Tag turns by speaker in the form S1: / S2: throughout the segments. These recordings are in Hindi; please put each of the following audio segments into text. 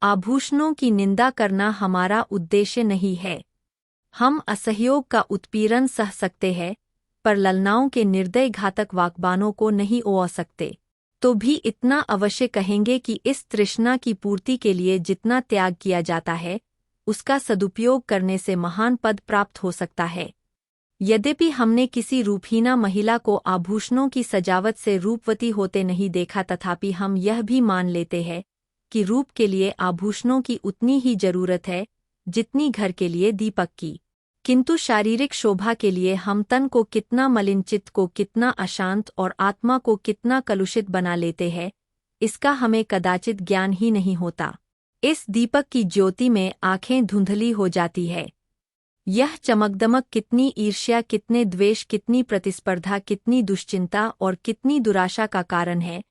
S1: आभूषणों की निंदा करना हमारा उद्देश्य नहीं है। हम असहयोग का उत्पीड़न सह सकते हैं, पर ललनाओं के निर्दय घातक वाकबानों को नहीं ओह सकते। तो भी इतना अवश्य कहेंगे कि इस तृष्णा की पूर्ति के लिए जितना त्याग किया जाता है, उसका सदुपयोग करने से महान पद प्राप्त हो सकता है। यद्यपि हमने किसी रूपहीना महिला को आभूषणों की सजावट से रूपवती होते नहीं देखा, तथापि हम यह भी मान लेते हैं कि रूप के लिए आभूषणों की उतनी ही जरूरत है जितनी घर के लिए दीपक की। किंतु शारीरिक शोभा के लिए हम तन को कितना मलिन, चित्त को कितना अशांत और आत्मा को कितना कलुषित बना लेते हैं, इसका हमें कदाचित ज्ञान ही नहीं होता। इस दीपक की ज्योति में आंखें धुंधली हो जाती है। यह चमकदमक कितनी ईर्ष्या, कितने द्वेष, कितनी प्रतिस्पर्धा, कितनी दुश्चिंता और कितनी दुराशा का कारण है,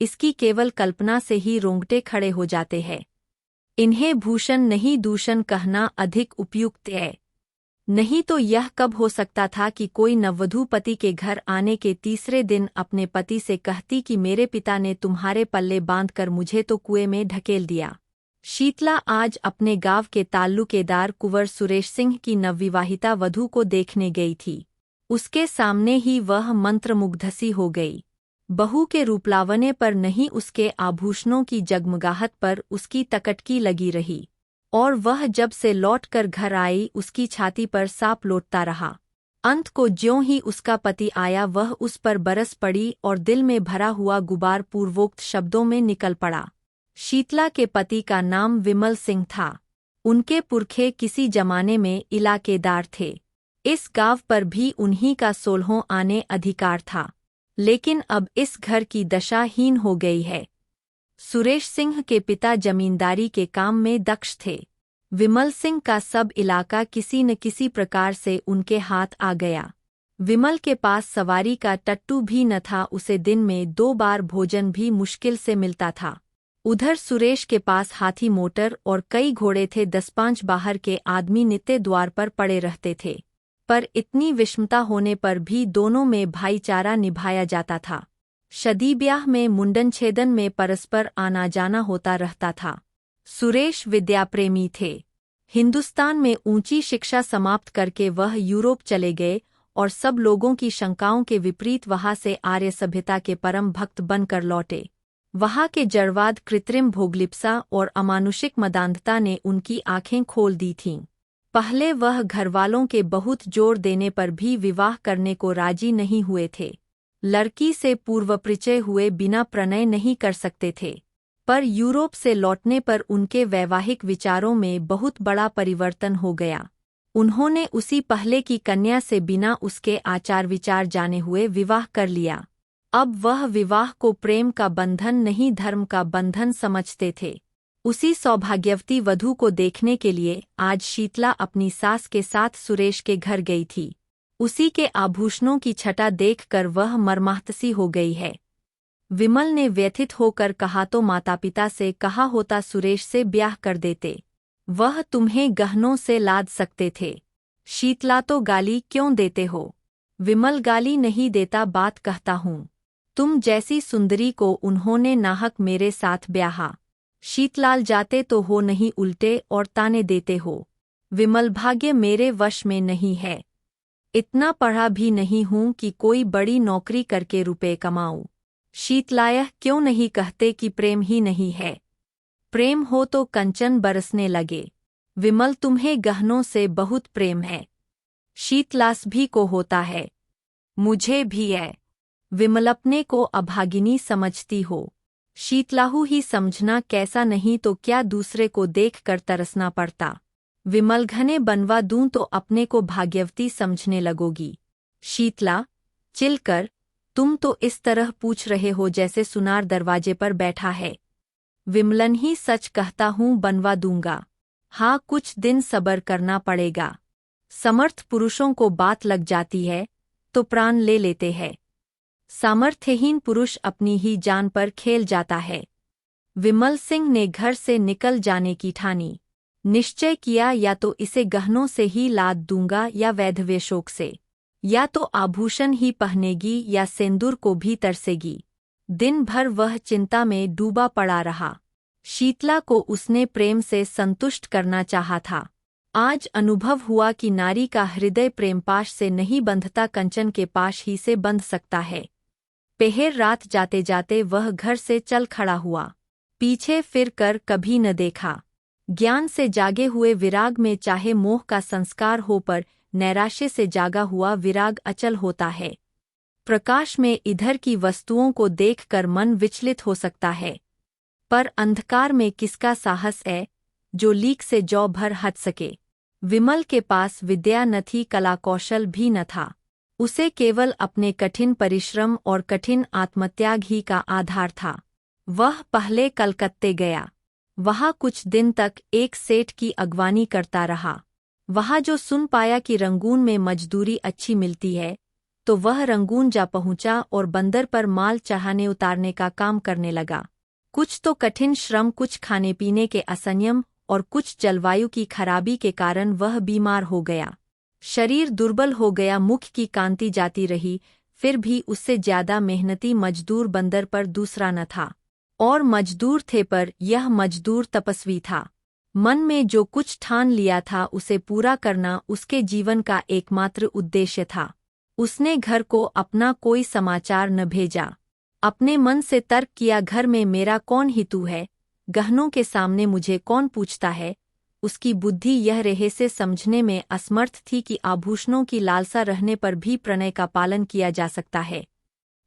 S1: इसकी केवल कल्पना से ही रोंगटे खड़े हो जाते हैं। इन्हें भूषण नहीं दूषण कहना अधिक उपयुक्त है। नहीं तो यह कब हो सकता था कि कोई नववधू पति के घर आने के तीसरे दिन अपने पति से कहती कि मेरे पिता ने तुम्हारे पल्ले बांधकर मुझे तो कुएं में ढकेल दिया। शीतला आज अपने गांव के ताल्लुकेदार कुंवर सुरेश सिंह की नवविवाहिता वधू को देखने गई थी। उसके सामने ही वह मंत्रमुग्धसी हो गई। बहू के रूपलावण्य पर नहीं, उसके आभूषणों की जगमगाहट पर उसकी तकटकी लगी रही, और वह जब से लौटकर घर आई उसकी छाती पर सांप लौटता रहा। अंत को ज्यों ही उसका पति आया, वह उस पर बरस पड़ी और दिल में भरा हुआ गुबार पूर्वोक्त शब्दों में निकल पड़ा। शीतला के पति का नाम विमल सिंह था। उनके पुरखे किसी जमाने में इलाकेदार थे। इस गांव पर भी उन्हीं का 16 आने अधिकार था, लेकिन अब इस घर की दशा हीन हो गई है। सुरेश सिंह के पिता जमींदारी के काम में दक्ष थे। विमल सिंह का सब इलाका किसी न किसी प्रकार से उनके हाथ आ गया। विमल के पास सवारी का टट्टू भी न था, उसे दिन में 2 बार भोजन भी मुश्किल से मिलता था। उधर सुरेश के पास हाथी मोटर और कई घोड़े थे। 10-5 बाहर के आदमी नित्य द्वार पर पड़े रहते थे, पर इतनी विषमता होने पर भी दोनों में भाईचारा निभाया जाता था। शादी ब्याह में, मुंडन छेदन में परस्पर आना जाना होता रहता था। सुरेश विद्याप्रेमी थे। हिंदुस्तान में ऊंची शिक्षा समाप्त करके वह यूरोप चले गए और सब लोगों की शंकाओं के विपरीत वहां से आर्य सभ्यता के परम भक्त बनकर लौटे। वहां के जड़वाद, कृत्रिम भोगलिप्सा और अमानुषिक मदान्धता ने उनकी आंखें खोल दी थीं। पहले वह घरवालों के बहुत जोर देने पर भी विवाह करने को राजी नहीं हुए थे। लड़की से पूर्वपरिचय हुए बिना प्रणय नहीं कर सकते थे, पर यूरोप से लौटने पर उनके वैवाहिक विचारों में बहुत बड़ा परिवर्तन हो गया। उन्होंने उसी पहले की कन्या से बिना उसके आचार विचार जाने हुए विवाह कर लिया। अब वह विवाह को प्रेम का बंधन नहीं, धर्म का बंधन समझते थे। उसी सौभाग्यवती वधू को देखने के लिए आज शीतला अपनी सास के साथ सुरेश के घर गई थी। उसी के आभूषणों की छटा देखकर वह मर्माहतसी हो गई है। विमल ने व्यथित होकर कहा तो माता पिता से कहा होता सुरेश से ब्याह कर देते, वह तुम्हें गहनों से लाद सकते थे। शीतला तो गाली क्यों देते हो? विमल गाली नहीं देता, बात कहता हूँ। तुम जैसी सुंदरी को उन्होंने नाहक मेरे साथ ब्याहा। शीतलाल जाते तो हो नहीं, उल्टे और ताने देते हो। विमल भाग्य मेरे वश में नहीं है। इतना पढ़ा भी नहीं हूँ कि कोई बड़ी नौकरी करके रुपए कमाऊँ। शीतलायह क्यों नहीं कहते कि प्रेम ही नहीं है? प्रेम हो तो कंचन बरसने लगे। विमल तुम्हें गहनों से बहुत प्रेम है। शीतलास भी को होता है, मुझे भी है। विमल अपने को अभागिनी समझती हो। शीतलाहू ही समझना, कैसा नहीं तो क्या दूसरे को देख कर तरसना पड़ता। विमल घने बनवा दूं तो अपने को भाग्यवती समझने लगोगी। शीतला चिलकर, तुम तो इस तरह पूछ रहे हो जैसे सुनार दरवाजे पर बैठा है। विमलन ही सच कहता हूँ, बनवा दूंगा। हाँ, कुछ दिन सब्र करना पड़ेगा। समर्थ पुरुषों को बात लग जाती है तो प्राण ले लेते हैं। सामर्थ्यहीन पुरुष अपनी ही जान पर खेल जाता है। विमल सिंह ने घर से निकल जाने की ठानी। निश्चय किया, या तो इसे गहनों से ही लाद दूंगा या वैधव्यशोक से, या तो आभूषण ही पहनेगी या सिंदूर को भी तरसेगी। दिन भर वह चिंता में डूबा पड़ा रहा। शीतला को उसने प्रेम से संतुष्ट करना चाहा था। आज अनुभव हुआ कि नारी का हृदय प्रेमपाश से नहीं बंधता, कंचन के पाश ही से बंध सकता है। पहर रात जाते जाते वह घर से चल खड़ा हुआ। पीछे फिर कर कभी न देखा। ज्ञान से जागे हुए विराग में चाहे मोह का संस्कार हो, पर नैराश्य से जागा हुआ विराग अचल होता है। प्रकाश में इधर की वस्तुओं को देखकर मन विचलित हो सकता है, पर अंधकार में किसका साहस है जो लीक से जौ भर हट सके। विमल के पास विद्या न थी, कला कौशल भी न था। उसे केवल अपने कठिन परिश्रम और कठिन आत्मत्याग ही का आधार था। वह पहले कलकत्ते गया। वहाँ कुछ दिन तक एक सेठ की अगवानी करता रहा। वहाँ जो सुन पाया कि रंगून में मजदूरी अच्छी मिलती है, तो वह रंगून जा पहुँचा और बंदर पर माल चढ़ाने उतारने का काम करने लगा। कुछ तो कठिन श्रम, कुछ खाने पीने के असंयम और कुछ जलवायु की खराबी के कारण वह बीमार हो गया। शरीर दुर्बल हो गया, मुख की कांति जाती रही, फिर भी उससे ज्यादा मेहनती मजदूर बंदर पर दूसरा न था। और मजदूर थे, पर यह मजदूर तपस्वी था। मन में जो कुछ ठान लिया था उसे पूरा करना उसके जीवन का एकमात्र उद्देश्य था। उसने घर को अपना कोई समाचार न भेजा। अपने मन से तर्क किया, घर में मेरा कौन हितू है, गहनों के सामने मुझे कौन पूछता है। उसकी बुद्धि यह रहस्य समझने में असमर्थ थी कि आभूषणों की लालसा रहने पर भी प्रणय का पालन किया जा सकता है।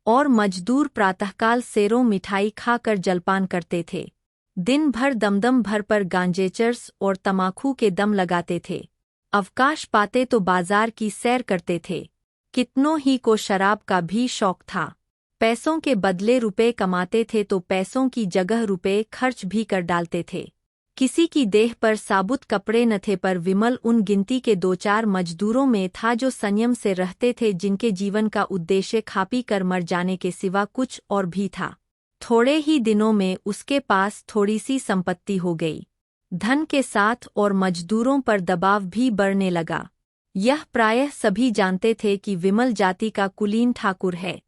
S1: और मजदूर प्रातःकाल सेरों मिठाई खाकर जलपान करते थे। दिन भर दमदम भर पर गांजेचर्स और तमाकू के दम लगाते थे। अवकाश पाते तो बाजार की सैर करते थे। कितनों ही को शराब का भी शौक था। पैसों के बदले रुपए कमाते थे तो पैसों की जगह रुपए खर्च भी कर डालते थे। किसी की देह पर साबुत कपड़े न थे, पर विमल उन गिनती के 2-4 मजदूरों में था जो संयम से रहते थे, जिनके जीवन का उद्देश्य खा पी कर मर जाने के सिवा कुछ और भी था। थोड़े ही दिनों में उसके पास थोड़ी सी संपत्ति हो गई। धन के साथ और मजदूरों पर दबाव भी बढ़ने लगा। यह प्रायः सभी जानते थे कि विमल जाति का कुलीन ठाकुर है।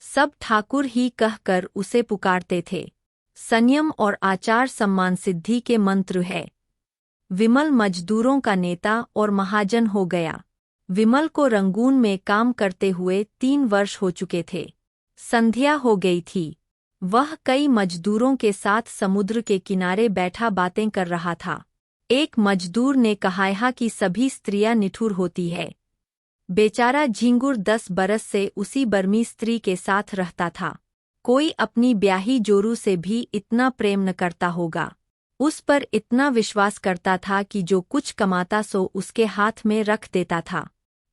S1: सब ठाकुर ही कहकर उसे पुकारते थे। संयम और आचार सम्मान सिद्धि के मंत्र है। विमल मजदूरों का नेता और महाजन हो गया। विमल को रंगून में काम करते हुए 3 वर्ष हो चुके थे। संध्या हो गई थी। वह कई मजदूरों के साथ समुद्र के किनारे बैठा बातें कर रहा था। एक मजदूर ने कहा कि सभी स्त्रियां निठुर होती है। बेचारा झिंगुर 10 बरस से उसी बर्मी स्त्री के साथ रहता था। कोई अपनी ब्याही जोरू से भी इतना प्रेम न करता होगा। उस पर इतना विश्वास करता था कि जो कुछ कमाता सो उसके हाथ में रख देता था।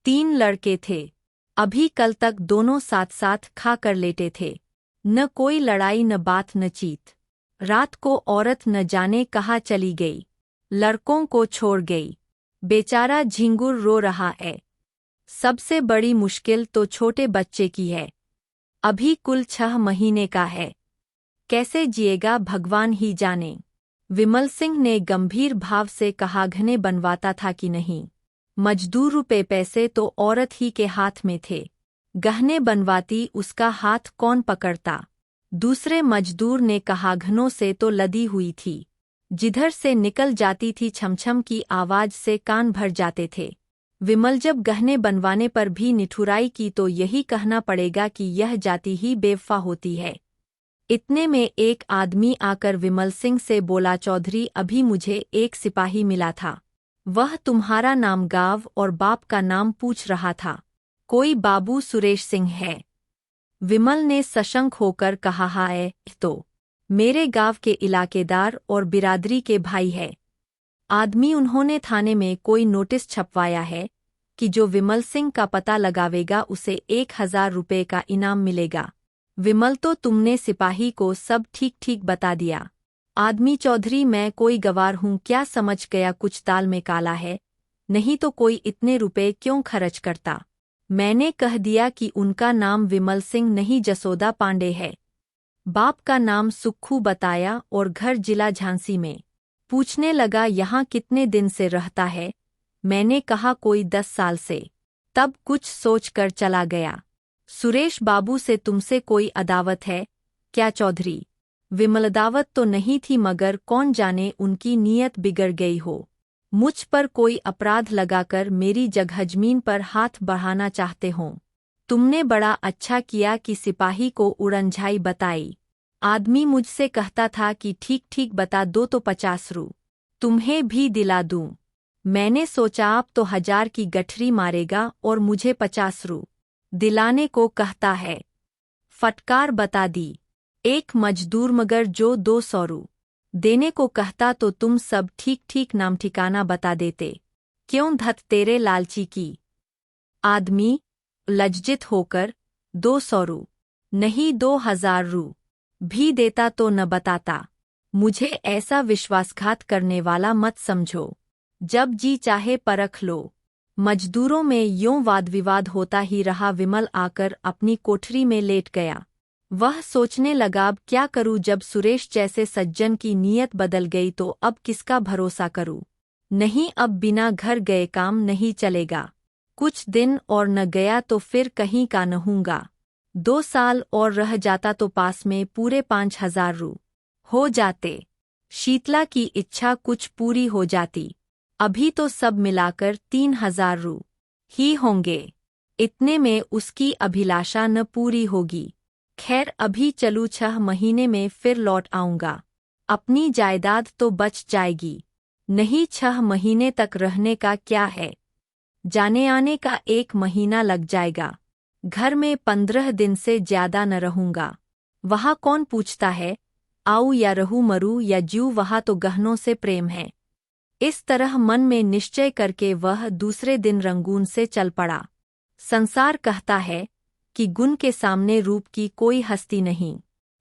S1: 3 लड़के थे। अभी कल तक दोनों साथ साथ खा कर लेटे थे। न कोई लड़ाई, न बात, न चीत। रात को औरत न जाने कहाँ चली गई, लड़कों को छोड़ गई। बेचारा झिंगुर रो रहा है। सबसे बड़ी मुश्किल तो छोटे बच्चे की है। अभी कुल 6 महीने का है। कैसे जिएगा भगवान ही जाने। विमल सिंह ने गंभीर भाव से कहा, घने बनवाता था कि नहीं? मजदूर रुपए पैसे तो औरत ही के हाथ में थे। गहने बनवाती उसका हाथ कौन पकड़ता? दूसरे मजदूर ने कहा, घनों से तो लदी हुई थी। जिधर से निकल जाती थी छमछम की आवाज से कान भर जाते थे। विमल जब गहने बनवाने पर भी निठुराई की तो यही कहना पड़ेगा कि यह जाति ही बेवफा होती है। इतने में एक आदमी आकर विमल सिंह से बोला, चौधरी, अभी मुझे एक सिपाही मिला था। वह तुम्हारा नाम, गांव और बाप का नाम पूछ रहा था। कोई बाबू सुरेश सिंह है? विमल ने सशंक होकर कहा, है तो मेरे गांव के इलाकेदार और बिरादरी के भाई है। आदमी, उन्होंने थाने में कोई नोटिस छपवाया है कि जो विमल सिंह का पता लगावेगा उसे 1000 रुपये का इनाम मिलेगा। विमल, तो तुमने सिपाही को सब ठीक ठीक बता दिया? आदमी, चौधरी, मैं कोई गवार हूँ, क्या समझ गया कुछ दाल में काला है, नहीं तो कोई इतने रुपए क्यों खर्च करता। मैंने कह दिया कि उनका नाम विमल सिंह नहीं, जसोदा पांडे है। बाप का नाम सुक्खू बताया और घर जिला झांसी में। पूछने लगा, यहाँ कितने दिन से रहता है? मैंने कहा, कोई 10 साल से। तब कुछ सोच कर चला गया। सुरेश बाबू से तुमसे कोई अदावत है क्या चौधरी? विमलदावत तो नहीं थी, मगर कौन जाने उनकी नीयत बिगड़ गई हो। मुझ पर कोई अपराध लगाकर मेरी जगहजमीन पर हाथ बढ़ाना चाहते हों। तुमने बड़ा अच्छा किया कि सिपाही को उड़नझाई बताई। आदमी मुझसे कहता था कि ठीक ठीक बता दो तो 50 रू तुम्हें भी दिला दूं। मैंने सोचा आप तो 1000 की गठरी मारेगा और मुझे 50 रू दिलाने को कहता है। फटकार बता दी। एक मजदूर मगर जो 200 रू देने को कहता तो तुम सब ठीक ठीक नाम ठिकाना बता देते। क्यों धत तेरे लालची की। आदमी लज्जित होकर 200 रू नहीं 2000 रू भी देता तो न बताता। मुझे ऐसा विश्वासघात करने वाला मत समझो। जब जी चाहे परख लो। मजदूरों में यों वाद विवाद होता ही रहा। विमल आकर अपनी कोठरी में लेट गया। वह सोचने लगा अब क्या करूं, जब सुरेश जैसे सज्जन की नीयत बदल गई तो अब किसका भरोसा करूं। नहीं, अब बिना घर गए काम नहीं चलेगा। कुछ दिन और न गया तो फिर कहीं का न हूँगा। 2 साल और रह जाता तो पास में पूरे 5000 रू हो जाते। शीतला की इच्छा कुछ पूरी हो जाती। अभी तो सब मिलाकर 3000 रू ही होंगे। इतने में उसकी अभिलाषा न पूरी होगी। खैर, अभी चलूँ, 6 महीने में फिर लौट आऊँगा। अपनी जायदाद तो बच जाएगी। नहीं, 6 महीने तक रहने का क्या है, जाने आने का 1 महीना लग जाएगा। घर में 15 दिन से ज्यादा न रहूँगा। वहाँ कौन पूछता है आऊँ या रहूँ, मरूँ या जीऊँ, वहाँ तो गहनों से प्रेम है। इस तरह मन में निश्चय करके वह दूसरे दिन रंगून से चल पड़ा। संसार कहता है कि गुण के सामने रूप की कोई हस्ती नहीं।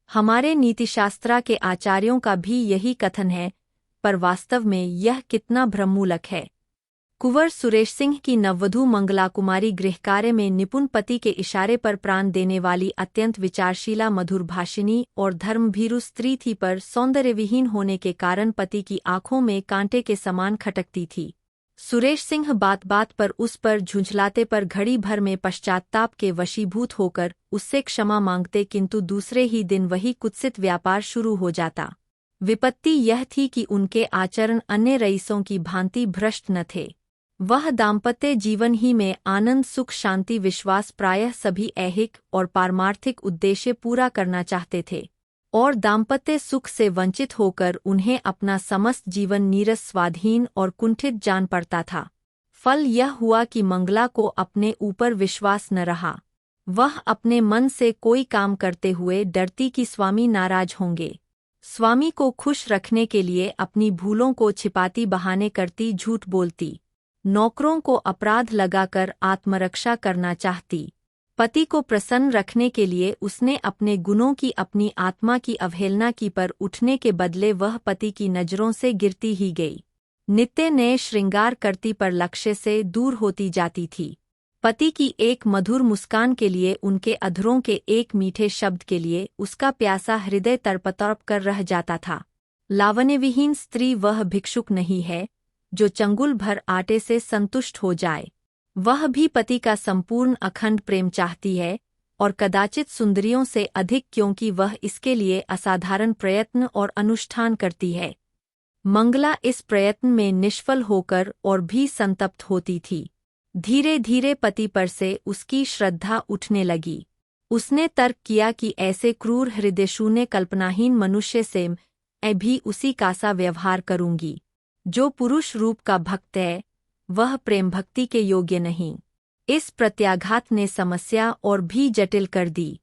S1: हमारे नीतिशास्त्रा के आचार्यों का भी यही कथन है, पर वास्तव में यह कितना भ्रममूलक है। कुंवर सुरेश सिंह की नववधू मंगला कुमारी गृहकार्य में निपुण, पति के इशारे पर प्राण देने वाली, अत्यंत विचारशीला, मधुरभाषिणी और धर्मभीरु स्त्री थी, पर सौंदर्यविहीन होने के कारण पति की आंखों में कांटे के समान खटकती थी। सुरेश सिंह बात बात पर उस पर झुंझलाते, पर घड़ी भर में पश्चात्ताप के वशीभूत होकर उससे क्षमा मांगते, किंतु दूसरे ही दिन वही कुत्सित व्यापार शुरू हो जाता। विपत्ति यह थी कि उनके आचरण अन्य रईसों की भांति भ्रष्ट न थे। वह दाम्पत्य जीवन ही में आनंद, सुख, शांति, विश्वास, प्रायः सभी ऐहिक और पारमार्थिक उद्देश्य पूरा करना चाहते थे, और दाम्पत्य सुख से वंचित होकर उन्हें अपना समस्त जीवन नीरस, स्वाधीन और कुंठित जान पड़ता था। फल यह हुआ कि मंगला को अपने ऊपर विश्वास न रहा। वह अपने मन से कोई काम करते हुए डरती कि स्वामी नाराज होंगे। स्वामी को खुश रखने के लिए अपनी भूलों को छिपाती, बहाने करती, झूठ बोलती। नौकरों को अपराध लगाकर आत्मरक्षा करना चाहती। पति को प्रसन्न रखने के लिए उसने अपने गुणों की, अपनी आत्मा की अवहेलना की, पर उठने के बदले वह पति की नजरों से गिरती ही गई। नित्य नए श्रृंगार करती, पर लक्ष्य से दूर होती जाती थी। पति की एक मधुर मुस्कान के लिए, उनके अधरों के एक मीठे शब्द के लिए उसका प्यासा हृदय तड़प कर रह जाता था। लावण्यविहीन स्त्री वह भिक्षुक नहीं है जो चंगुल भर आटे से संतुष्ट हो जाए। वह भी पति का संपूर्ण अखंड प्रेम चाहती है, और कदाचित सुंदरियों से अधिक, क्योंकि वह इसके लिए असाधारण प्रयत्न और अनुष्ठान करती है। मंगला इस प्रयत्न में निष्फल होकर और भी संतप्त होती थी। धीरे धीरे पति पर से उसकी श्रद्धा उठने लगी। उसने तर्क किया कि ऐसे क्रूर, हृदयशून्य, कल्पनाहीन मनुष्य से मैं भी उसी का सा व्यवहार करूंगी। जो पुरुष रूप का भक्त है वह प्रेम भक्ति के योग्य नहीं। इस प्रत्याघात ने समस्या और भी जटिल कर दी।